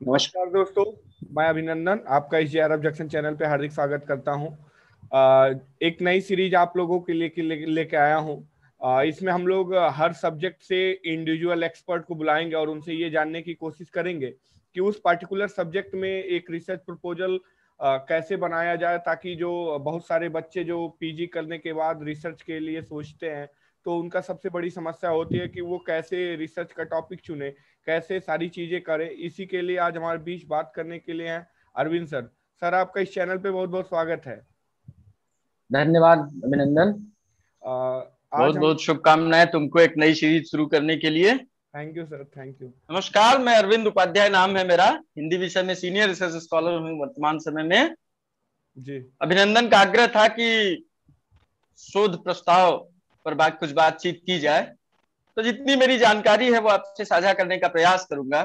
नमस्कार दोस्तों, मैं अभिनंदन आपका इस जेआरएफ जंक्शन चैनल पे हार्दिक स्वागत करता हूं। एक नई सीरीज आप लोगों के लिए लेके आया हूं। इसमें हम लोग हर सब्जेक्ट से इंडिविजुअल एक्सपर्ट को बुलाएंगे और उनसे ये जानने की कोशिश करेंगे कि उस पर्टिकुलर सब्जेक्ट में एक रिसर्च प्रपोजल कैसे बनाया जाए, ताकि जो बहुत सारे बच्चे जो पीजी करने के बाद रिसर्च के लिए सोचते हैं, तो उनका सबसे बड़ी समस्या होती है कि वो कैसे रिसर्च का टॉपिक चुने, कैसे सारी चीजें करें। इसी के लिए आज हमारे बीच बात करने के लिए हैं अरविंद सर। सर, आपका इस चैनल पे बहुत बहुत स्वागत है। धन्यवाद अभिनंदन। आज बहुत हम बहुत शुभकामनाएं तुमको एक नई सीरीज शुरू करने के लिए। Thank you sir, thank you. नमस्कार, मैं अरविंद उपाध्याय नाम है मेरा। हिंदी विषय में सीनियर रिसर्च स्कॉलर हूँ वर्तमान समय में। जी। अभिनंदन का आग्रह था कि शोध प्रस्ताव पर कुछ बातचीत की जाए, तो जितनी मेरी जानकारी है वो आपसे साझा करने का प्रयास करूंगा।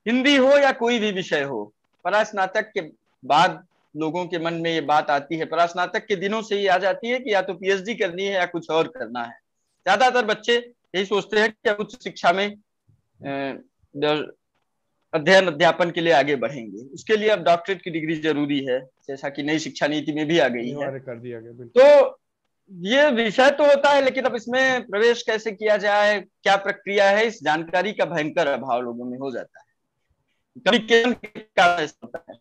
हिंदी हो या कोई भी विषय हो, परास्नातक के बाद लोगों के मन में ये बात आती है, परास्नातक के दिनों से ही आ जाती है कि या तो पीएचडी करनी है या कुछ और करना है। ज्यादातर बच्चे यही सोचते हैं कि उच्च शिक्षा में अध्ययन अध्यापन के लिए आगे बढ़ेंगे, उसके लिए अब डॉक्टरेट की डिग्री जरूरी है, जैसा कि नई शिक्षा नीति में भी आ गई है। अनिवार्य कर दिया गया, बिल्कुल। तो ये विषय तो होता है, लेकिन अब इसमें प्रवेश कैसे किया जाए, क्या प्रक्रिया है, इस जानकारी का भयंकर अभाव लोगों में हो जाता है। कम्युनिकेशन के कारण ऐसा होता है।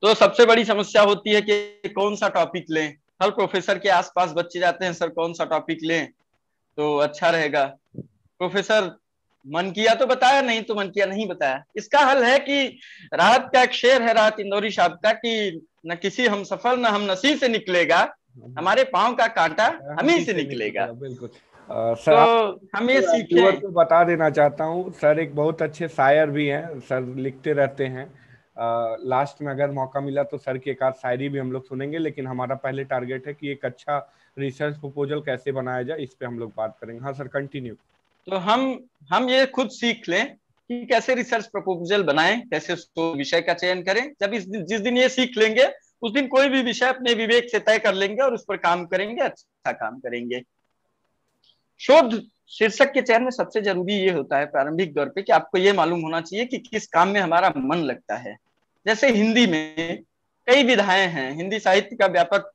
तो सबसे बड़ी समस्या होती है कि कौन सा टॉपिक लें। हर प्रोफेसर के आसपास बच्चे जाते हैं, सर कौन सा टॉपिक लें तो अच्छा रहेगा। प्रोफेसर मन किया तो बताया, नहीं तो मन किया नहीं बताया। इसका हल है कि राहत का एक शेर है, राहत इंदौरी साहब का, कि न किसी हम सफल न हम नसीब से निकलेगा, हमारे पाँव का कांटा हम हम ही ही से से निकलेगा। निकलेगा, बिल्कुल। सर, तो आप हम ये व्यूअर सीखें। को बता देना चाहता हूँ, सर एक बहुत अच्छे शायर भी हैं। सर लिखते रहते हैं। लास्ट में अगर मौका मिला तो सर की एक आध शायरी भी हम लोग सुनेंगे, लेकिन हमारा पहले टारगेट है कि एक अच्छा रिसर्च प्रपोजल कैसे बनाया जाए, इस पे हम लोग बात करेंगे। हाँ सर, कंटिन्यू। तो हम ये खुद सीख लें कि कैसे रिसर्च प्रपोजल बनाएं, कैसे तो विषय का चयन करें। जब जिस दिन ये सीख लेंगे, उस दिन कोई भी विषय अपने विवेक से तय कर लेंगे और उस पर काम करेंगे, अच्छा काम करेंगे। शोध शीर्षक के चयन में सबसे जरूरी ये होता है प्रारंभिक दौर पे कि आपको ये मालूम होना चाहिए कि किस काम में हमारा मन लगता है। जैसे हिंदी में कई विधाएं हैं, हिंदी साहित्य का व्यापक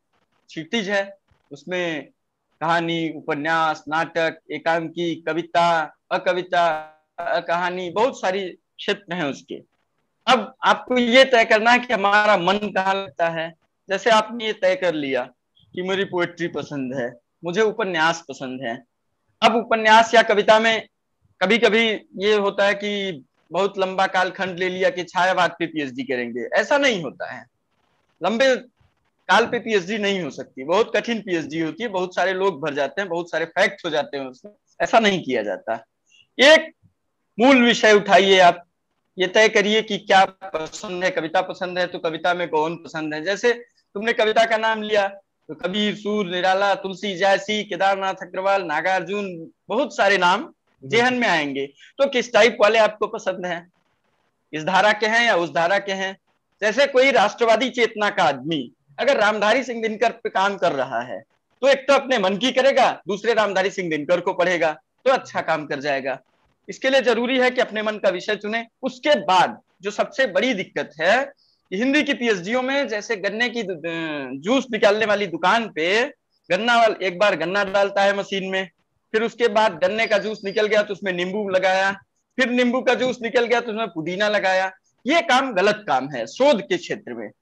क्षितिज है। उसमें कहानी, उपन्यास, नाटक, एकांकी, कविता, अकविता, कहानी, बहुत सारी क्षेत्र हैं उसके। अब आपको ये तय करना है कि हमारा मन कहाँ लगता है। जैसे आपने ये तय कर लिया कि मुझे पोएट्री पसंद है, मुझे उपन्यास पसंद है। अब उपन्यास या कविता में कभी कभी ये होता है कि बहुत लंबा कालखंड ले लिया कि छायावाद पे पीएचडी करेंगे। ऐसा नहीं होता है। लंबे काल पे पीएचडी नहीं हो सकती, बहुत कठिन पीएचडी होती है, बहुत सारे लोग भर जाते हैं, बहुत सारे फैक्ट हो जाते हैं उसमें। ऐसा नहीं किया जाता। एक मूल विषय उठाइए, आप ये तय करिए कि क्या पसंद है। कविता पसंद है तो कविता में कौन पसंद है। जैसे तुमने कविता का नाम लिया तो कबीर, सूर, निराला, तुलसी, जयसी, केदारनाथ अग्रवाल, नागार्जुन, बहुत सारे नाम जेहन बिल्कुल। में आएंगे। तो किस टाइप वाले आपको पसंद है, इस धारा के हैं या उस धारा के हैं। जैसे कोई राष्ट्रवादी चेतना का आदमी अगर रामधारी सिंह दिनकर पे काम कर रहा है, तो एक तो अपने मन की करेगा, दूसरे रामधारी सिंह दिनकर को पढ़ेगा, तो अच्छा काम कर जाएगा। इसके लिए जरूरी है कि अपने मन का विषय चुने। उसके बाद जो सबसे बड़ी दिक्कत है कि हिंदी की पीएचडीओ में, जैसे गन्ने की जूस निकालने वाली दुकान पे गन्ना वाला एक बार गन्ना डालता है मशीन में, फिर उसके बाद गन्ने का जूस निकल गया तो उसमें नींबू लगाया, फिर नींबू का जूस निकल गया तो उसमें पुदीना लगाया। ये काम गलत काम है शोध के क्षेत्र में। जी।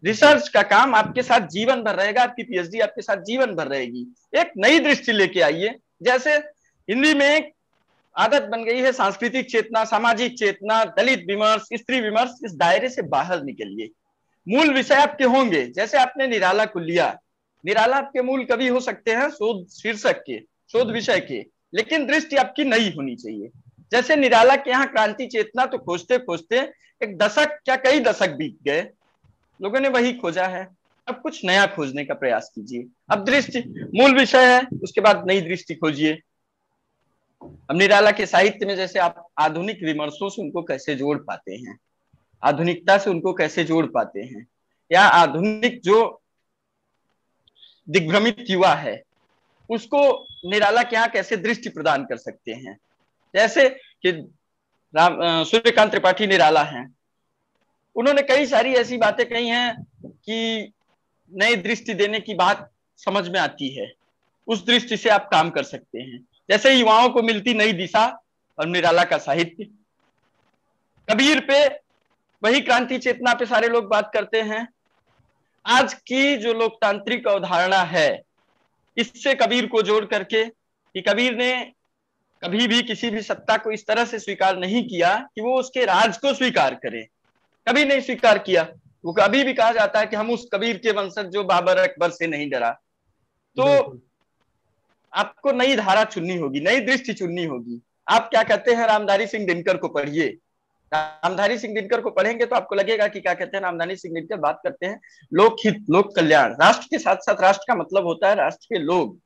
रिसर्च का काम आपके साथ जीवन भर रहेगा, आपकी पीएचडी आपके साथ जीवन भर रहेगी। एक नई दृष्टि लेके आइए। जैसे हिंदी में एक आदत बन गई है सांस्कृतिक चेतना, सामाजिक चेतना, दलित विमर्श, स्त्री विमर्श, इस दायरे से बाहर निकलिए। मूल विषय आपके होंगे। जैसे आपने निराला को लिया, निराला आपके मूल कवि हो सकते हैं शोध शीर्षक के, शोध विषय के, लेकिन दृष्टि आपकी नई होनी चाहिए। जैसे निराला के यहाँ क्रांति चेतना, तो खोजते खोजते एक दशक, क्या कई दशक बीत गए, लोगों ने वही खोजा है। अब कुछ नया खोजने का प्रयास कीजिए। अब दृष्टि मूल विषय है, उसके बाद नई दृष्टि खोजिए। अब निराला के साहित्य में जैसे आप आधुनिक विमर्शों से उनको कैसे जोड़ पाते हैं, आधुनिकता से उनको कैसे जोड़ पाते हैं, या आधुनिक जो दिग्भ्रमित युवा है उसको निराला के यहाँ कैसे दृष्टि प्रदान कर सकते हैं। जैसे कि सूर्यकांत त्रिपाठी निराला हैं। उन्होंने कई सारी ऐसी बातें कही हैं कि नई दृष्टि देने की बात समझ में आती है, उस दृष्टि से आप काम कर सकते हैं। जैसे युवाओं को मिलती नई दिशा और निराला का साहित्य, कबीर पे, वही क्रांति चेतना पे सारे लोग बात करते हैं। आज की जो लोकतांत्रिक अवधारणा है, इससे कबीर को जोड़ करके, कि कबीर ने कभी भी किसी भी सत्ता को इस तरह से स्वीकार नहीं किया कि वो उसके राज को स्वीकार करे, कभी नहीं स्वीकार किया। वो कभी भी कहा जाता है कि हम उस कबीर के वंशज जो बाबर अकबर से नहीं डरा। तो आपको नई धारा चुननी होगी, नई दृष्टि चुननी होगी। आप क्या कहते हैं, रामधारी सिंह दिनकर को पढ़िए। रामधारी सिंह दिनकर को पढ़ेंगे तो आपको लगेगा कि क्या कहते हैं रामधारी सिंह दिनकर, बात करते हैं लोकहित, लोक कल्याण, राष्ट्र के साथ साथ राष्ट्र का मतलब होता है राष्ट्र के लोग।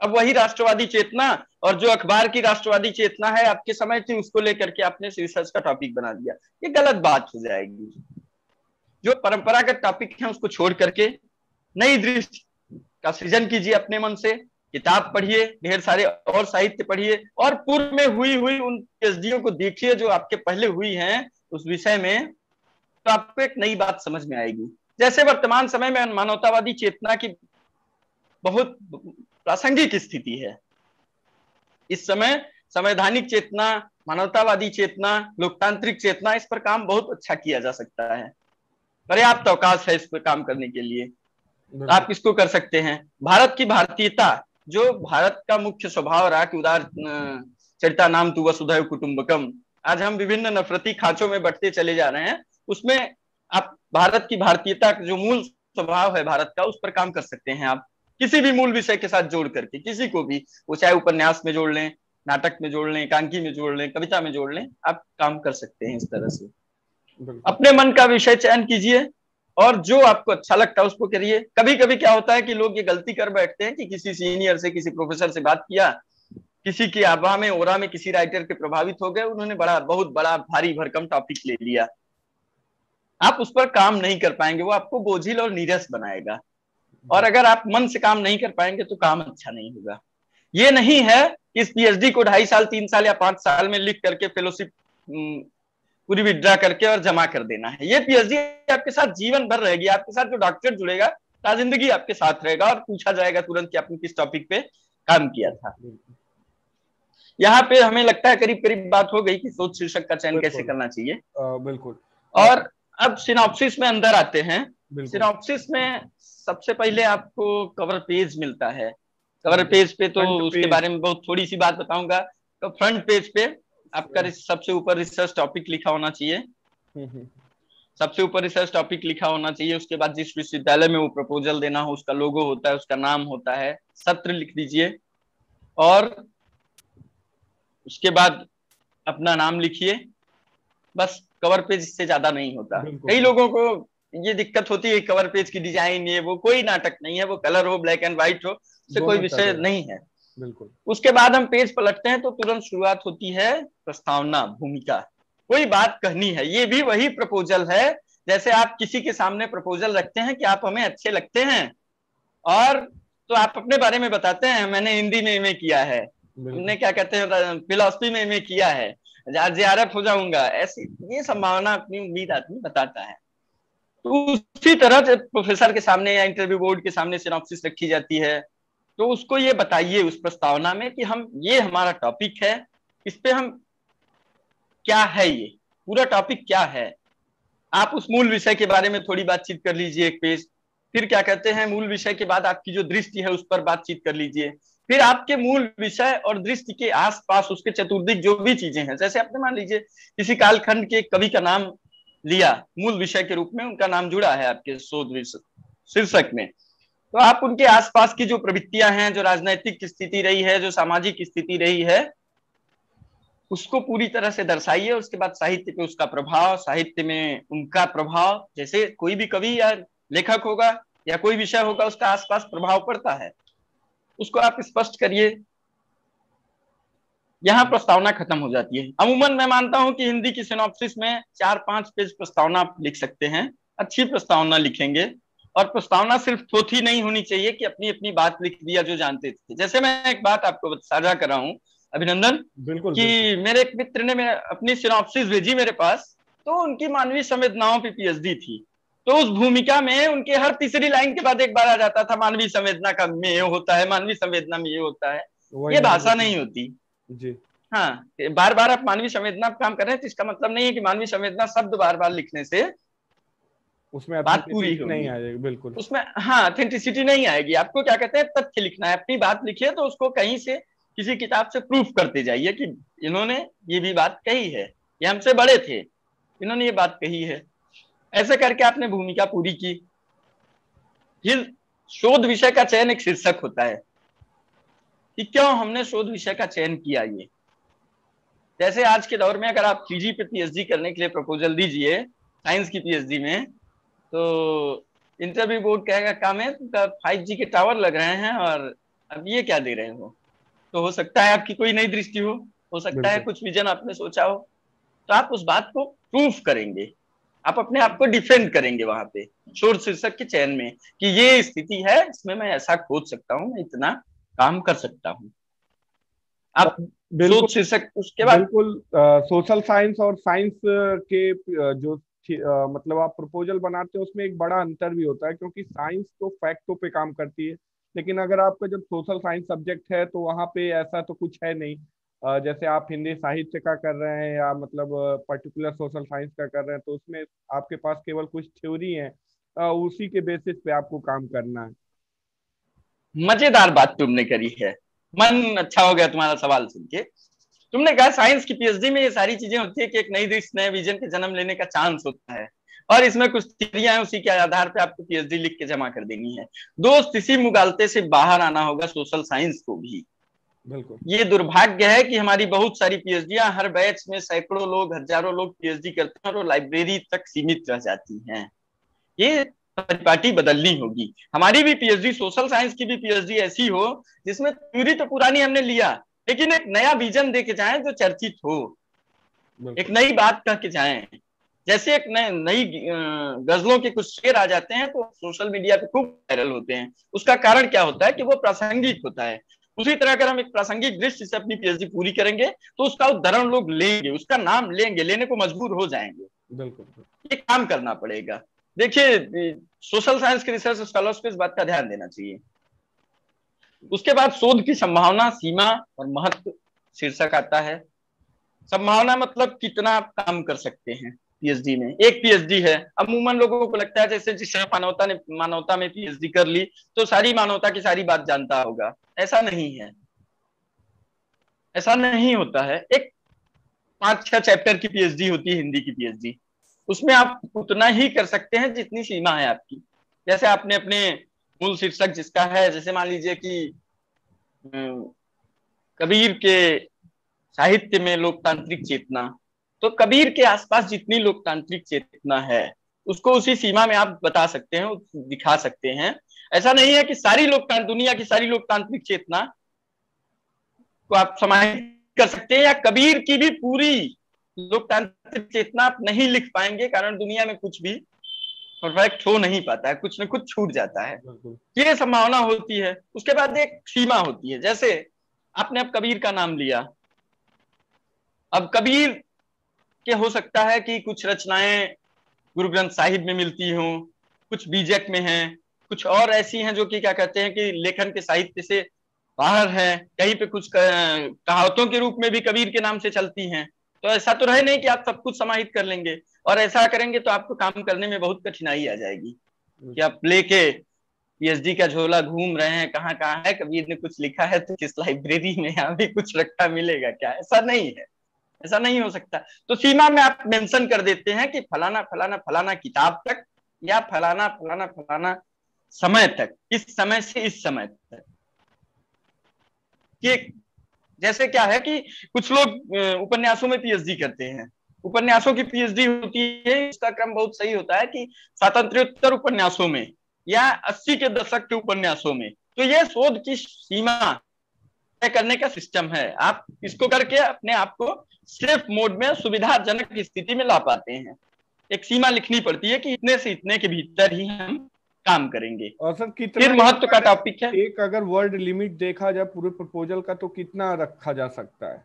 अब वही राष्ट्रवादी चेतना और जो अखबार की राष्ट्रवादी चेतना है आपके समय की, उसको लेकर के आपने रिसर्च का टॉपिक बना दिया, ये गलत बात हो जाएगी। जो परंपरागत टॉपिक है उसको छोड़ करके नई दृष्टि का सृजन कीजिए अपने मन से। किताब पढ़िए, ढेर सारे और साहित्य पढ़िए, और पूर्व में हुई उन पीएचडीओ को देखिए जो आपके पहले हुई हैं उस विषय में, तो आपको एक नई बात समझ में आएगी। जैसे वर्तमान समय में मानवतावादी चेतना की बहुत प्रासंगिक स्थिति है। इस समय संवैधानिक चेतना, मानवतावादी चेतना, लोकतांत्रिक चेतना, इस पर काम बहुत अच्छा किया जा सकता है। पर्याप्त अवकाश है इस पर काम करने के लिए, आप इसको कर सकते हैं। भारत की भारतीयता, जो भारत का मुख्य स्वभाव रहा कि उदार चरिता नाम तु वसुधैव कुटुंबकम, आज हम विभिन्न नफरती खांचों में बंटते चले जा रहे हैं, उसमें आप भारत की भारतीयता जो मूल स्वभाव है भारत का, उस पर काम कर सकते हैं। आप किसी भी मूल विषय के साथ जोड़ करके, किसी को भी, वो चाहे उपन्यास में जोड़ लें, नाटक में जोड़ लें, एकांकी में जोड़ लें, कविता में जोड़ लें, आप काम कर सकते हैं इस तरह से। अपने मन का विषय चयन कीजिए और जो आपको अच्छा लगता है उसको करिए। कभी कभी क्या होता है कि लोग ये गलती कर बैठते हैं कि किसी सीनियर से, किसी प्रोफेसर से बात किया, किसी की आभा में, ओरा में किसी राइटर के प्रभावित हो गए, उन्होंने बहुत बड़ा भारी भरकम टॉपिक ले लिया, आप उस पर काम नहीं कर पाएंगे, वो आपको बोझिल और नीरस बनाएगा। और अगर आप मन से काम नहीं कर पाएंगे तो काम अच्छा नहीं होगा। ये नहीं है कि इस पीएचडी को 2.5 साल, 3 साल या 5 साल में लिख करके फेलोशिप पूरी विड्रा करके और जमा कर देना है। ये पीएचडी आपके साथ जीवन भर रहेगी, आपके साथ जो डॉक्टरेट जुड़ेगा जिंदगी आपके साथ रहेगा, और पूछा जाएगा तुरंत कि आपने किस टॉपिक पे काम किया था। यहाँ पे हमें लगता है करीब करीब बात हो गई कि शोध शीर्षक का चयन कैसे करना चाहिए। बिल्कुल। और अब सिनॉप्सिस में अंदर आते हैं। सिनॉप्सिस में सबसे पहले आपको कवर पेज मिलता है। कवर पेज पे तो उसके बारे में बहुत थोड़ी सी बात बताऊंगा। तो फ्रंट पेज पे आपका सबसे ऊपर रिसर्च टॉपिक लिखा होना चाहिए, सबसे ऊपर रिसर्च टॉपिक लिखा होना चाहिए। उसके बाद जिस विश्वविद्यालय में वो प्रपोजल देना हो उसका लोगो होता है, उसका नाम होता है, सत्र लिख दीजिए, और उसके बाद अपना नाम लिखिए। बस कवर पेज इससे ज्यादा नहीं होता। कई लोगों को ये दिक्कत होती है, कवर पेज की डिजाइन, ये वो, कोई नाटक नहीं है, वो कलर हो, ब्लैक एंड व्हाइट हो, उससे कोई विषय नहीं है। बिल्कुल। उसके बाद हम पेज पलटते हैं तो तुरंत शुरुआत होती है प्रस्तावना, भूमिका, कोई बात कहनी है। ये भी वही प्रपोजल है, जैसे आप किसी के सामने प्रपोजल रखते हैं कि आप हमें अच्छे लगते हैं, और तो आप अपने बारे में बताते हैं, मैंने हिंदी में एमए किया है, हमने क्या कहते हैं फिलॉसफी में एमए किया है, जेआरएफ हो जाऊंगा, ऐसी ये संभावना, अपनी उम्मीद आदमी बताता है। तो उसी तरह से प्रोफेसर के सामने या इंटरव्यू बोर्ड के सामने सिनॉप्सिस रखी जाती है, तो उसको ये बताइए उस प्रस्तावना में कि हम, ये हमारा टॉपिक है, इस पे हम क्या है, ये पूरा टॉपिक क्या है। आप उस मूल विषय के बारे में थोड़ी बातचीत कर लीजिए, एक पेज। फिर क्या कहते हैं, मूल विषय के बाद आपकी जो दृष्टि है उस पर बातचीत कर लीजिए। फिर आपके मूल विषय और दृष्टि के आसपास उसके चतुर्दिक जो भी चीजें हैं, जैसे आपने मान लीजिए किसी कालखंड के कवि का नाम लिया मूल विषय के रूप में, उनका नाम जुड़ा है आपके शोध शीर्षक में, तो आप उनके आसपास की जो प्रवृत्तियां हैं, जो राजनैतिक स्थिति रही है, जो सामाजिक स्थिति रही है, उसको पूरी तरह से दर्शाइए। उसके बाद साहित्य पे उसका प्रभाव, साहित्य में उनका प्रभाव, जैसे कोई भी कवि या लेखक होगा या कोई विषय होगा, उसका आसपास प्रभाव पड़ता है, उसको आप स्पष्ट करिए। यहाँ प्रस्तावना खत्म हो जाती है। अमूमन मैं मानता हूं कि हिंदी की सिनॉप्सिस में 4-5 पेज प्रस्तावना आप लिख सकते हैं, अच्छी प्रस्तावना लिखेंगे। और प्रस्तावना सिर्फ थोथी नहीं होनी चाहिए कि अपनी अपनी बात लिख दिया जो जानते थे। जैसे मैं एक बात आपको साझा कर रहा हूं, अभिनंदन। बिल्कुल कि बिल्कुल। मेरे एक मित्र ने अपनी सिनॉप्सिस भेजी मेरे पास, तो उनकी मानवीय संवेदनाओं पे पीएचडी थी। तो उस भूमिका में उनके हर तीसरी लाइन के बाद एक बार आ जाता था, मानवीय संवेदना का में ये होता है, मानवीय संवेदना में ये होता है। वही ये हम भाषा लोग नहीं होती। जी। हाँ, बार बार आप मानवीय संवेदना पे काम कर रहे हैं तो इसका मतलब नहीं है कि मानवीय संवेदना शब्द बार बार लिखने से उसमें बात पूरी ऑथेंटिसिटी नहीं होगी। आ जाएगी, बिल्कुल। उसमें हाँ ऑथेंटिसिटी नहीं आएगी। आपको क्या कहते हैं, तथ्य लिखना है। अपनी बात लिखिए तो उसको कहीं से किसी किताब से प्रूफ करते जाइए कि इन्होंने ये भी बात कही है, ये हमसे बड़े थे, इन्होंने ये बात कही है। ऐसे करके आपने भूमिका पूरी की। फिर शोध विषय का चयन एक शीर्षक होता है कि क्यों हमने शोध विषय का चयन किया। ये जैसे आज के दौर में अगर आप 3G पे पीएचडी करने के लिए प्रपोजल दीजिए साइंस की पीएचडी में, तो इंटरव्यू बोर्ड कहेगा काम है 5G के टावर लग रहे हैं और अब ये क्या दे रहे हो। तो हो सकता है आपकी कोई नई दृष्टि हो सकता है बिल्कुल कुछ विजन आपने सोचा हो, तो आप उस बात को प्रूफ करेंगे, आप अपने आप को डिफेंड करेंगे वहां पे शोध शीर्षक के चयन में कि ये स्थिति है, इसमें मैं ऐसा खोज सकता हूँ, मैं इतना काम कर सकता हूँ। आप बिल्कुल शोध शीर्षक उसके बाद बिल्कुल। सोशल साइंस और साइंस के जो मतलब आप प्रपोजल बनाते हो उसमें एक बड़ा अंतर भी होता है, क्योंकि साइंस तो फैक्टों पे काम करती है, लेकिन अगर आपका जब सोशल साइंस सब्जेक्ट है तो वहाँ पे ऐसा तो कुछ है नहीं। जैसे आप हिंदी साहित्य का कर रहे हैं या मतलब पर्टिकुलर सोशल साइंस का कर रहे हैं, तो उसमें आपके पास केवल कुछ थ्योरी है, उसी के बेसिस पे आपको काम करना है। मजेदार बात तुमने करी है, मन अच्छा हो गया तुम्हारा सवाल सुन के। तुमने कहा साइंस की पीएचडी में ये सारी चीजें होती है कि एक नई दृष्टि नए विजन के जन्म लेने का चांस होता है, और इसमें कुछ थियरियां हैं, उसी के आधार पे आपको पीएचडी लिख के जमा कर देनी है। दोस्त, इसी मुगालते से बाहर आना होगा सोशल साइंस को भी। बिल्कुल ये दुर्भाग्य है कि हमारी बहुत सारी पीएचडियां हर बैच में सैकड़ों लोग, हजारों लोग पीएचडी करते हैं और वो लाइब्रेरी तक सीमित रह जाती हैं। ये परिपाटी बदलनी होगी। हमारी भी पीएचडी, सोशल साइंस की भी पीएचडी ऐसी हो जिसमें थ्योरी तो पुरानी हमने लिया, लेकिन एक नया विजन दे के जाए जो चर्चित हो, एक बिल्कुल नई बात कह के जाए। जैसे एक नई गजलों के कुछ शेर आ जाते हैं तो सोशल मीडिया पे खूब वायरल होते हैं। उसका कारण क्या होता है कि वो प्रासंगिक होता है। उसी तरह अगर हम एक प्रासंगिक दृष्टि से अपनी पीएचडी पूरी करेंगे तो उसका उदाहरण लोग लेंगे, उसका नाम लेंगे, लेने को मजबूर हो जाएंगे। बिल्कुल। ये काम करना पड़ेगा। देखिए, सोशल साइंस के रिसर्च स्कॉलर्स को इस बात का ध्यान देना चाहिए। उसके बाद शोध की संभावना, सीमा और महत्व शीर्षक आता है। संभावना मतलब कितना आप काम कर सकते हैं पीएचडी में। एक पीएचडी है, अमूमन लोगों को लगता है जैसे जिसने मानवता में पीएचडी कर ली तो सारी मानवता की सारी बात जानता होगा। ऐसा नहीं है, ऐसा नहीं होता है। एक 5-6 चैप्टर की पीएचडी होती है, हिंदी की पीएचडी, उसमें आप उतना ही कर सकते हैं जितनी सीमा है आपकी। जैसे आपने अपने मूल शीर्षक जिसका है, जैसे मान लीजिए कि कबीर के साहित्य में लोकतांत्रिक चेतना, तो कबीर के आसपास जितनी लोकतांत्रिक चेतना है उसको उसी सीमा में आप बता सकते हैं, दिखा सकते हैं। ऐसा नहीं है कि दुनिया की सारी लोकतांत्रिक चेतना को आप समाहित कर सकते हैं, या कबीर की भी पूरी लोकतांत्रिक चेतना आप नहीं लिख पाएंगे, कारण दुनिया में कुछ भी परफेक्ट हो नहीं पाता है, कुछ न कुछ छूट जाता है। ये संभावना होती है। उसके बाद एक सीमा होती है। जैसे आपने अब कबीर का नाम लिया, अब कबीर के हो सकता है कि कुछ रचनाएं गुरु ग्रंथ साहिब में मिलती हों, कुछ बीजक में हैं, कुछ और ऐसी हैं जो कि क्या कहते हैं कि लेखन के साहित्य से बाहर है, कहीं पे कुछ कहावतों के रूप में भी कबीर के नाम से चलती हैं। तो ऐसा तो रहे नहीं कि आप सब कुछ समाहित कर लेंगे, और ऐसा करेंगे तो आपको काम करने में बहुत कठिनाई आ जाएगी कि आप लेके पीएचडी का झोला घूम रहे हैं, कहाँ कहाँ है, कबीर ने कुछ लिखा है तो किस लाइब्रेरी में यहाँ भी कुछ रखा मिलेगा क्या। ऐसा नहीं है, ऐसा नहीं हो सकता। तो सीमा में आप मेंशन कर देते हैं कि फलाना फलाना फलाना किताब तक, या फलाना फलाना फलाना समय तक, इस समय से इस समय तक। कि जैसे क्या है कि कुछ लोग उपन्यासों में पीएचडी करते हैं, उपन्यासों की पीएचडी होती है, इसका क्रम बहुत सही होता है कि स्वातंत्र्योत्तर उपन्यासों में या 80 के दशक के उपन्यासों में। तो ये शोध की सीमा तय करने का सिस्टम है। आप इसको करके अपने आप को सेफ मोड में सुविधाजनक स्थिति में ला पाते हैं। एक सीमा लिखनी पड़ती है कि इतने से इतने के भीतर ही हम काम करेंगे। और सर कितना फिर महत्व का टॉपिक है, एक अगर वर्ल्ड लिमिट देखा जाए पूरे प्रपोजल का तो कितना रखा जा सकता है?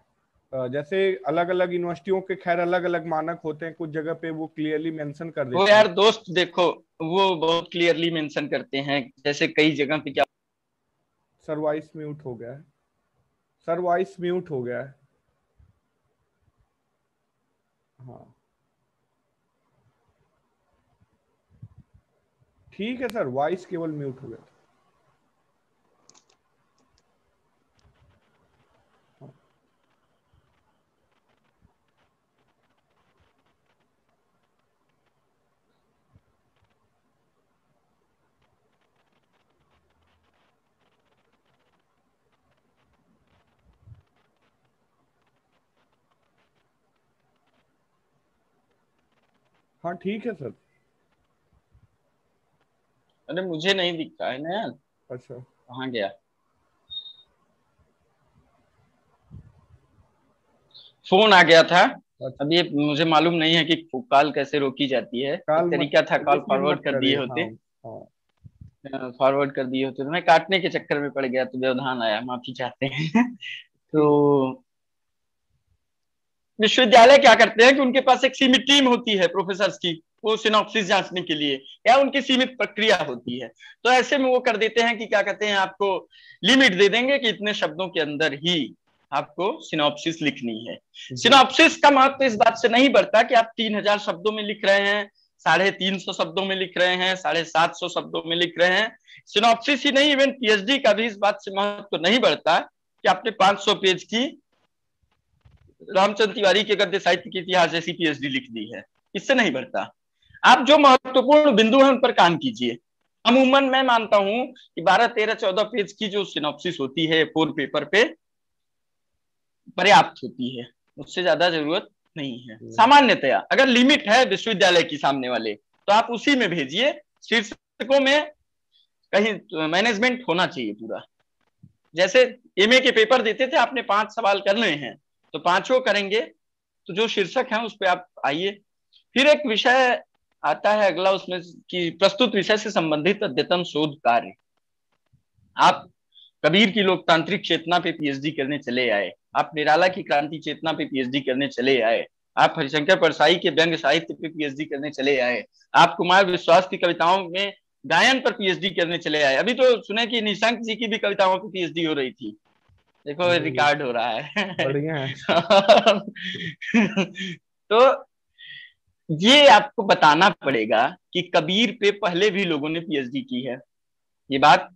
जैसे अलग अलग यूनिवर्सिटियों के खैर अलग अलग मानक होते हैं, कुछ जगह पे वो क्लियरली मेंशन कर वो देते हैं। यार दोस्त देखो, वो बहुत क्लियरली मेंशन करते हैं, जैसे कई जगह पे क्या। सर वॉइस म्यूट हो गया है, सर वॉइस म्यूट हो गया है। हाँ ठीक है सर, वॉइस केवल म्यूट हो गया था। हाँ ठीक है सर। अरे मुझे नहीं दिख रहा है ना यार, अच्छा कहाँ गया? फोन आ गया था। अच्छा। अब ये मुझे मालूम नहीं है कि कॉल कैसे रोकी जाती है, कॉल एक मत, तरीका था, कॉल रिसीव मत फॉरवर्ड कर दिए करिए। हाँ होते, हाँ। फॉरवर्ड कर दिए होते तो मैं काटने के चक्कर में पड़ गया, तो व्यवधान आया, माफी चाहते हैं। ठीक। तो विश्वविद्यालय क्या करते हैं कि उनके पास एक सीमित टीम होती है प्रोफेसर्स की, वो सिनॉप्सिस जांचने के लिए, या उनकी सीमित प्रक्रिया होती है। तो ऐसे में वो कर देते हैं कि क्या कहते हैं, आपको लिमिट दे देंगे कि इतने शब्दों के अंदर ही आपको सिनॉप्सिस लिखनी है। सिनॉप्सिस का महत्व इस बात से नहीं बढ़ता कि आप 3000 शब्दों में लिख रहे हैं, 350 शब्दों में लिख रहे हैं, 750 शब्दों में लिख रहे हैं। सिनॉप्सिस ही नहीं, इवन पीएचडी का भी इस बात से महत्व नहीं बढ़ता कि आपने 500 पेज की रामचंद्र तिवारी के गद्य साहित्य के इतिहास जैसी पीएचडी लिख दी है, इससे नहीं बढ़ता। आप जो महत्वपूर्ण बिंदु है उन पर काम कीजिए। अमूमन मैं मानता हूं कि 12, 13, 14 पेज की जो सिनॉप्सिस होती है फोर पेपर पे पर्याप्त होती है, उससे ज्यादा जरूरत नहीं है। सामान्यतया अगर लिमिट है विश्वविद्यालय की सामने वाले, तो आप उसी में भेजिए। शीर्षकों में कहीं मैनेजमेंट होना चाहिए पूरा। जैसे एमए के पेपर देते थे, आपने 5 सवाल करने हैं तो 5 करेंगे, तो जो शीर्षक है उस पर आप आइए। फिर एक विषय आता है अगला उसमें कि प्रस्तुत विषय से संबंधित अद्यतन शोध कार्य। आप कबीर की लोकतांत्रिक चेतना पे पीएचडी करने चले आए, आप निराला की क्रांति चेतना पे पीएचडी करने चले आए, आप हरिशंकर परसाई के व्यंग्य साहित्य पे पीएचडी करने चले आए, आप कुमार विश्वास की कविताओं में गायन पर पीएचडी करने चले आए। अभी तो सुने कि निशंक जी की भी कविताओं पर पीएचडी हो रही थी, देखो रिकॉर्ड हो रहा है। बढ़िया है। तो ये आपको बताना पड़ेगा कि कबीर पे पहले भी लोगों ने पीएचडी की है। ये बात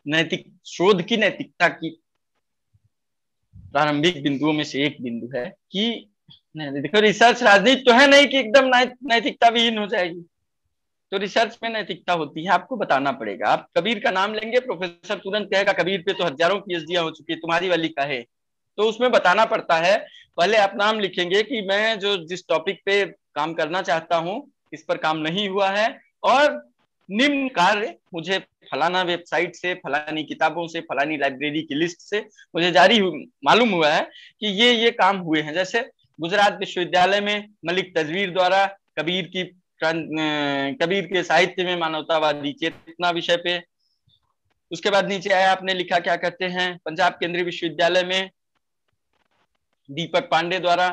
नैतिक शोध की नैतिकता की प्रारंभिक बिंदुओं में से एक बिंदु है कि देखो रिसर्च राजनीति तो है नहीं कि एकदम नैतिकता विहीन हो जाएगी, तो रिसर्च में नैतिकता होती है, आपको बताना पड़ेगा। आप कबीर का नाम लेंगे, प्रोफेसर तुरंत कहेगा कबीर पे तो हजारों पीएचडी हो चुकी है, तुम्हारी वाली का है। तो उसमें बताना पड़ता है, पहले आप नाम लिखेंगे कि मैं जो जिस टॉपिक पे काम करना चाहता हूं इस पर काम नहीं हुआ है, और निम्न कार्य मुझे फलाना वेबसाइट से, फलानी किताबों से, फलानी लाइब्रेरी की लिस्ट से मुझे जारी मालूम हुआ है कि ये काम हुए हैं। जैसे गुजरात विश्वविद्यालय में मलिक तजवीर द्वारा कबीर के साहित्य में मानवतावादी चेतना विषय पे। उसके बाद नीचे आया, आपने लिखा क्या कहते हैं, पंजाब केंद्रीय विश्वविद्यालय में दीपक पांडे द्वारा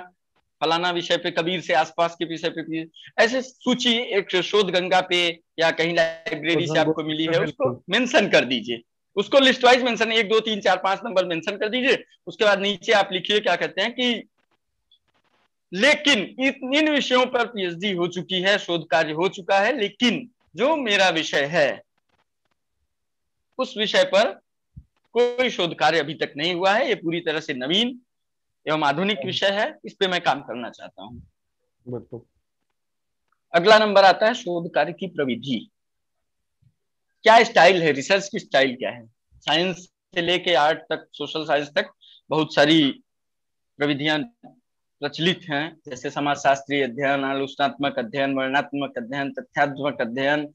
फलाना विषय पे, कबीर से आसपास के विषय पे। ऐसे सूची एक शोध गंगा पे या कहीं लाइब्रेरी से आपको मिली है, उसको मेंशन कर दीजिए, उसको list wise mention 1, 2, 3, 4, 5 number mention कर दीजिए। उसके बाद नीचे आप लिखिए क्या कहते हैं कि लेकिन इन विषयों पर पीएचडी हो चुकी है, शोध कार्य हो चुका है, लेकिन जो मेरा विषय है उस विषय पर कोई शोध कार्य अभी तक नहीं हुआ है, ये पूरी तरह से नवीन एवं आधुनिक विषय है, इस पे मैं काम करना चाहता हूं। अगला नंबर आता है शोध कार्य की प्रविधि। क्या स्टाइल है, रिसर्च की स्टाइल क्या है? साइंस से लेके आर्ट तक, सोशल साइंस तक बहुत सारी प्रविधियां प्रचलित हैं, जैसे समाजशास्त्रीय अध्ययन, आलोचनात्मक अध्ययन, वर्णनात्मक अध्ययन, तथ्यात्मक अध्ययन,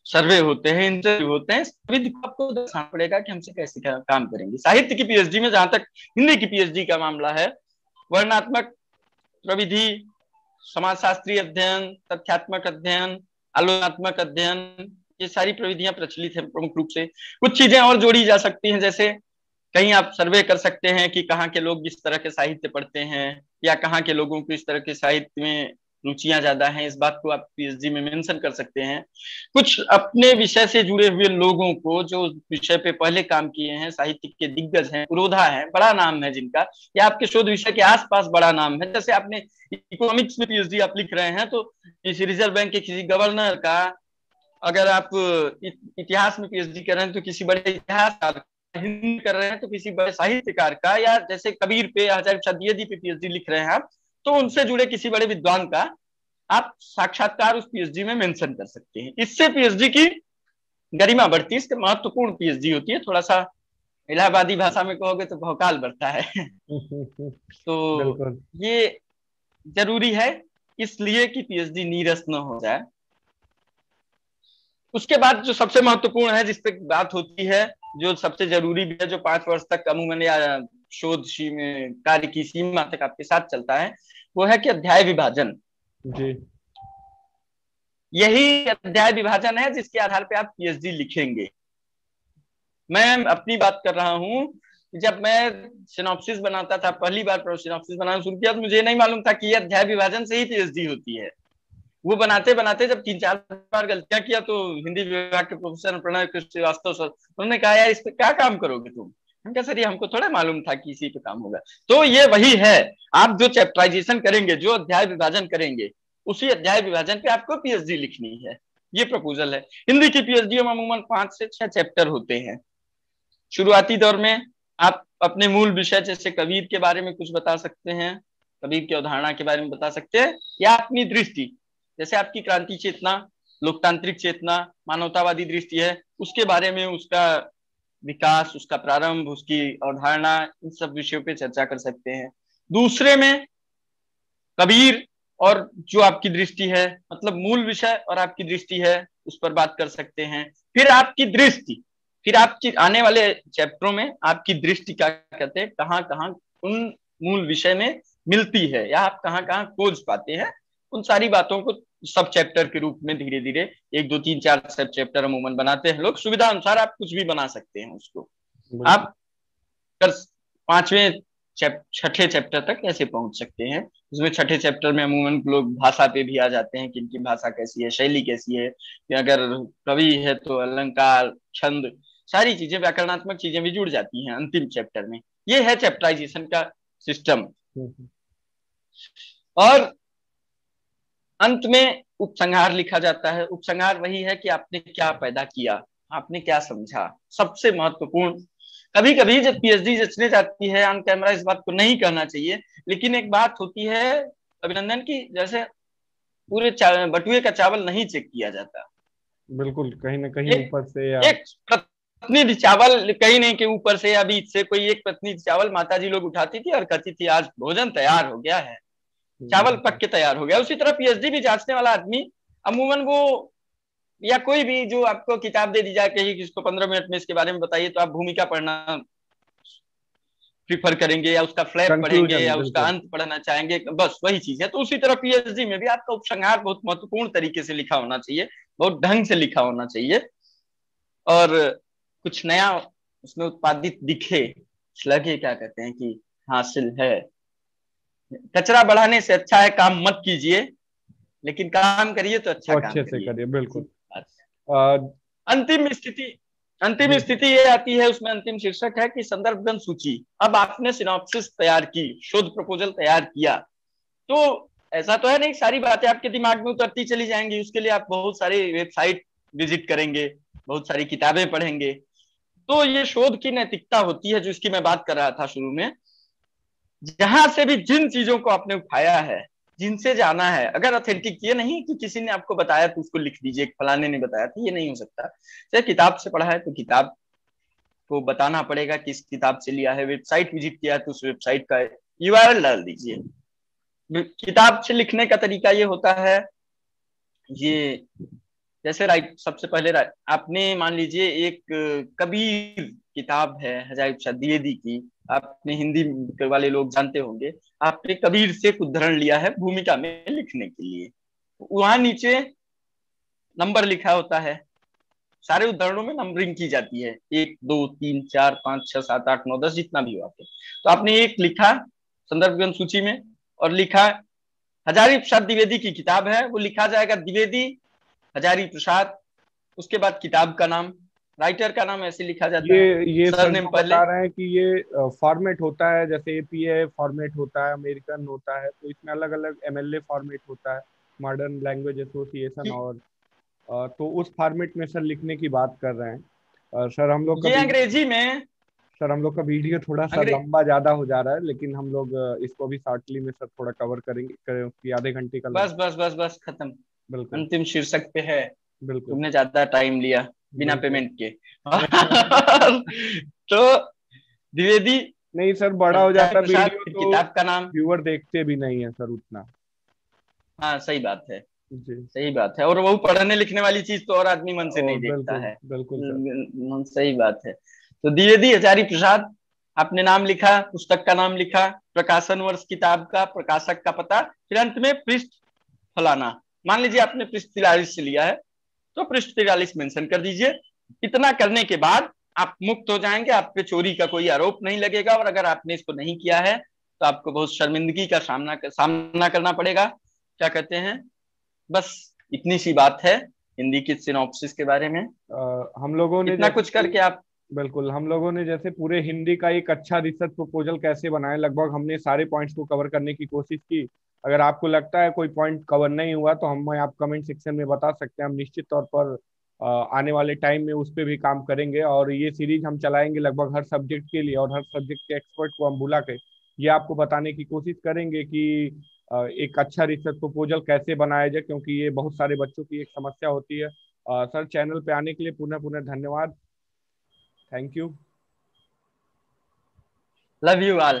सर्वे होते हैं, इंटरव्यू होते हैं। विधि को आपको दर्शाना पड़ेगा कि हमसे कैसे काम करेंगे। साहित्य की पीएचडी में, जहां तक हिंदी की पीएचडी का मामला है, वर्णनात्मक प्रविधि, समाजशास्त्रीय अध्ययन, तथ्यात्मक अध्ययन, आलोचनात्मक अध्ययन, ये सारी प्रविधियां प्रचलित है प्रमुख रूप से। कुछ चीजें और जोड़ी जा सकती हैं, जैसे कहीं आप सर्वे कर सकते हैं कि कहाँ के लोग किस तरह के साहित्य पढ़ते हैं, या कहाँ के लोगों को इस तरह के साहित्य में रुचियां ज्यादा हैं, इस बात को आप पीएचडी में मेंशन कर सकते हैं। कुछ अपने विषय से जुड़े हुए लोगों को जो विषय पे पहले काम किए हैं, साहित्य के दिग्गज हैं, पुरोधा है, बड़ा नाम है जिनका, या आपके शोध विषय के आसपास बड़ा नाम है, जैसे आपने इकोनॉमिक्स में पीएचडी आप लिख रहे हैं तो इस रिजर्व बैंक के किसी गवर्नर का, अगर आप इतिहास में पीएचडी कर रहे हैं तो किसी बड़े इतिहासकार, हिंदी कर रहे हैं तो किसी बड़े साहित्यकार का, या जैसे कबीर पे, हजारी शब्दियदी पे पीएचडी लिख रहे हैं आप, तो उनसे जुड़े किसी बड़े विद्वान का आप साक्षात्कार उस पीएचडी में मेंशन कर सकते हैं। इससे पीएचडी की गरिमा बढ़ती है, इसके महत्वपूर्ण पीएचडी होती है। थोड़ा सा इलाहाबादी भाषा में कहोगे तो भौकाल बढ़ता है। तो ये जरूरी है इसलिए कि पीएचडी नीरस न हो जाए। उसके बाद जो सबसे महत्वपूर्ण है, जिस पे बात होती है, जो सबसे जरूरी भी है, जो 5 वर्ष तक अमूमन या शोध में कार्य की सीमा तक आपके साथ चलता है, वो है कि अध्याय विभाजन। जी। यही अध्याय विभाजन है जिसके आधार पे आप पीएचडी लिखेंगे। मैं अपनी बात कर रहा हूं, जब मैं सिनॉप्सिस बनाता था, पहली बार सिनॉप्सिस बनाना शुरू किया, तो मुझे नहीं मालूम था कि ये अध्याय विभाजन से ही पीएचडी होती है। वो बनाते बनाते जब 3-4 बार गलतियां किया तो हिंदी विभाग के प्रोफेसर प्रणय कृष्ण श्रीवास्तव सर, उन्होंने कहा यार इस पे क्या काम करोगे तुम? हम कहा सर ये हमको थोड़ा मालूम था कि इसी पे काम होगा। तो ये वही है, आप जो चैप्टराइजेशन करेंगे, जो अध्याय विभाजन करेंगे, उसी अध्याय विभाजन पे आपको पीएचडी लिखनी है। ये प्रपोजल है। हिंदी की पीएचडी में अमूमन 5 से 6 चैप्टर होते हैं। शुरुआती दौर में आप अपने मूल विषय जैसे कबीर के बारे में कुछ बता सकते हैं, कबीर की अवधारणा के बारे में बता सकते हैं, या अपनी दृष्टि, जैसे आपकी क्रांति चेतना, लोकतांत्रिक चेतना, मानवतावादी दृष्टि है, उसके बारे में, उसका विकास, उसका प्रारंभ, उसकी अवधारणा, इन सब विषयों पे चर्चा कर सकते हैं। दूसरे में कबीर और जो आपकी दृष्टि है, मतलब मूल विषय और आपकी दृष्टि है, उस पर बात कर सकते हैं। फिर आपकी दृष्टि, फिर आपकी आने वाले चैप्टरों में आपकी दृष्टि क्या कहते हैं, कहाँ कहाँ उन मूल विषय में मिलती है, या आप कहाँ कहाँ खोज पाते हैं, उन सारी बातों को सब चैप्टर के रूप में धीरे धीरे 1, 2, 3, 4 सब चैप्टर अमूमन बनाते हैं लोग। सुविधा अनुसार आप कुछ भी बना सकते हैं उसको। आप 5वें 6ठे चैप्टर तक ऐसे पहुंच सकते हैं। उसमें 6ठे चैप्टर में अमूमन लोग भाषा पे भी आ जाते हैं कि इनकी भाषा कैसी है, शैली कैसी है, कि अगर कवि है तो अलंकार, छंद, सारी चीजें, व्याकरणात्मक चीजें भी जुड़ जाती हैं अंतिम चैप्टर में। ये है चैप्टराइजेशन का सिस्टम। और अंत में उपसंहार लिखा जाता है। उपसंहार वही है कि आपने क्या पैदा किया, आपने क्या समझा, सबसे महत्वपूर्ण। कभी कभी जब पीएचडी रचने जाती है, ऑन कैमरा इस बात को नहीं कहना चाहिए, लेकिन एक बात होती है अभिनंदन की, जैसे पूरे बटुए का चावल नहीं चेक किया जाता। बिल्कुल, कहीं ना कहीं ऊपर से या एक प्रतिनिधि चावल कहीं नहीं के ऊपर से या बीच से कोई एक प्रतिनिधि चावल माताजी लोग उठाती थी और कहती थी आज भोजन तैयार हो गया है, चावल पक के तैयार हो गया। उसी तरह पीएचडी भी जांचने वाला आदमी अमूमन वो, या कोई भी जो आपको किताब दे दी जाए कहीं कि इसको 15 मिनट में इसके बारे में बताइए, तो आप भूमिका पढ़ना प्रीफर करेंगे, या उसका फ्लैप पढ़ेंगे, या उसका अंत पढ़ना चाहेंगे, बस वही चीज है। तो उसी तरह पीएचडी में भी आपका उपसंहार बहुत महत्वपूर्ण तरीके से लिखा होना चाहिए, बहुत ढंग से लिखा होना चाहिए, और कुछ नया उसमें उत्पादित दिखे, लगे क्या कहते हैं कि हासिल है। कचरा बढ़ाने से अच्छा है काम मत कीजिए, लेकिन काम करिए तो अच्छा काम अच्छे से करिए। बिल्कुल। अंतिम स्थिति ये आती है, उसमें अंतिम शीर्षक है कि संदर्भगण सूची। अब आपने सिनॉप्सिस तैयार की, शोध प्रपोजल तैयार किया, तो ऐसा तो है नहीं सारी बातें आपके दिमाग में उतरती चली जाएंगी। उसके लिए आप बहुत सारी वेबसाइट विजिट करेंगे, बहुत सारी किताबें पढ़ेंगे। तो ये शोध की नैतिकता होती है, जो इसकी मैं बात कर रहा था शुरू में। जहां से भी जिन चीजों को आपने उठाया है, जिनसे जाना है, अगर ऑथेंटिक, ये नहीं कि किसी ने आपको बताया तो उसको लिख दीजिए, फलाने ने बताया था, ये नहीं हो सकता। चाहे किताब से पढ़ा है तो किताब को बताना पड़ेगा किस किताब से लिया है। वेबसाइट विजिट किया है तो उस वेबसाइट का यूआरएल डाल दीजिए। किताब से लिखने का तरीका ये होता है, ये जैसे सबसे पहले आपने मान लीजिए एक कबीर किताब है हजारी शब्दियदी की, आपने हिंदी वाले लोग जानते होंगे, आपने कबीर से उद्धरण लिया है भूमिका में लिखने के लिए। वहां नीचे नंबर लिखा होता है, सारे उदाहरणों में नंबरिंग की जाती है, 1 2 3 4 5 6 7 8 9 10 जितना भी हो आपके। तो आपने एक लिखा संदर्भ ग्रंथ सूची में, और लिखा हजारी प्रसाद द्विवेदी की किताब है, वो लिखा जाएगा द्विवेदी हजारी प्रसाद, उसके बाद किताब का नाम, राइटर का नाम ऐसे लिखा जाता है, ये सर सरनेम जो पहले। बता रहे हैं कि ये फॉर्मेट होता है, जैसे एपीए फॉर्मेट होता है, अमेरिकन होता है, तो इसमें अलग अलग एमएलए फॉर्मेट होता है, मॉडर्न लैंग्वेज एसोसिएशन, और तो उस फॉर्मेट में सर लिखने की बात कर रहे हैं। सर हम लोग का ये भी अंग्रेजी में सर हम लोग का वीडियो थोड़ा सा अंग्रेज लंबा ज्यादा हो जा रहा है, लेकिन हम लोग इसको भी शॉर्टली में सर थोड़ा कवर करेंगे, कि आधे घंटे का लग। बस बस बस बस खत्म। बिल्कुल अंतिम शीर्षक पे है, बिल्कुल तुमने ज्यादा टाइम लिया बिना बिल्कुल। पेमेंट के। तो द्विवेदी नहीं सर, बड़ा हो हजारी जाता प्रसाद, वीडियो फिर तो किताब का नाम। व्यूअर देखते भी नहीं है सर उतना। हाँ सही बात है, जी। सही बात है, और वो पढ़ने लिखने वाली चीज तो और आदमी मन से और नहीं देखता बिल्कुल है। बिल्कुल सर। सही बात है। तो द्विवेदी हजारी प्रसाद, आपने नाम लिखा, पुस्तक का नाम लिखा, प्रकाशन वर्ष किताब का, प्रकाशक का पता, फिर अंत में पृष्ठ फलाना। मान लीजिए आपने पृष्ठ 43 से लिया है, तो पृष्ठ 43 मेंशन कर दीजिए। इतना करने के बाद आप मुक्त हो जाएंगे, आप पे चोरी का कोई आरोप नहीं लगेगा, और अगर आपने इसको नहीं किया है तो आपको बहुत शर्मिंदगी का सामना करना पड़ेगा। क्या कहते हैं, बस इतनी सी बात है हिंदी की सिनॉप्सिस के बारे में। हम लोगों ने इतना जैसे कुछ कि करके आप बिल्कुल, हम लोगों ने जैसे पूरे हिंदी का एक अच्छा रिसर्च प्रपोजल कैसे बनाए, लगभग हमने सारे पॉइंट्स को कवर करने की कोशिश की। अगर आपको लगता है कोई पॉइंट कवर नहीं हुआ तो हम आप कमेंट सेक्शन में बता सकते हैं, हम निश्चित तौर पर आने वाले टाइम में उस पर भी काम करेंगे, और ये सीरीज हम चलाएंगे लगभग हर सब्जेक्ट के लिए, और हर सब्जेक्ट के एक्सपर्ट को हम बुला के ये आपको बताने की कोशिश करेंगे कि एक अच्छा रिसर्च प्रपोजल कैसे बनाया जाए, क्योंकि ये बहुत सारे बच्चों की एक समस्या होती है। सर चैनल पे आने के लिए पुनः पुनः धन्यवाद। Thank you. Love you all.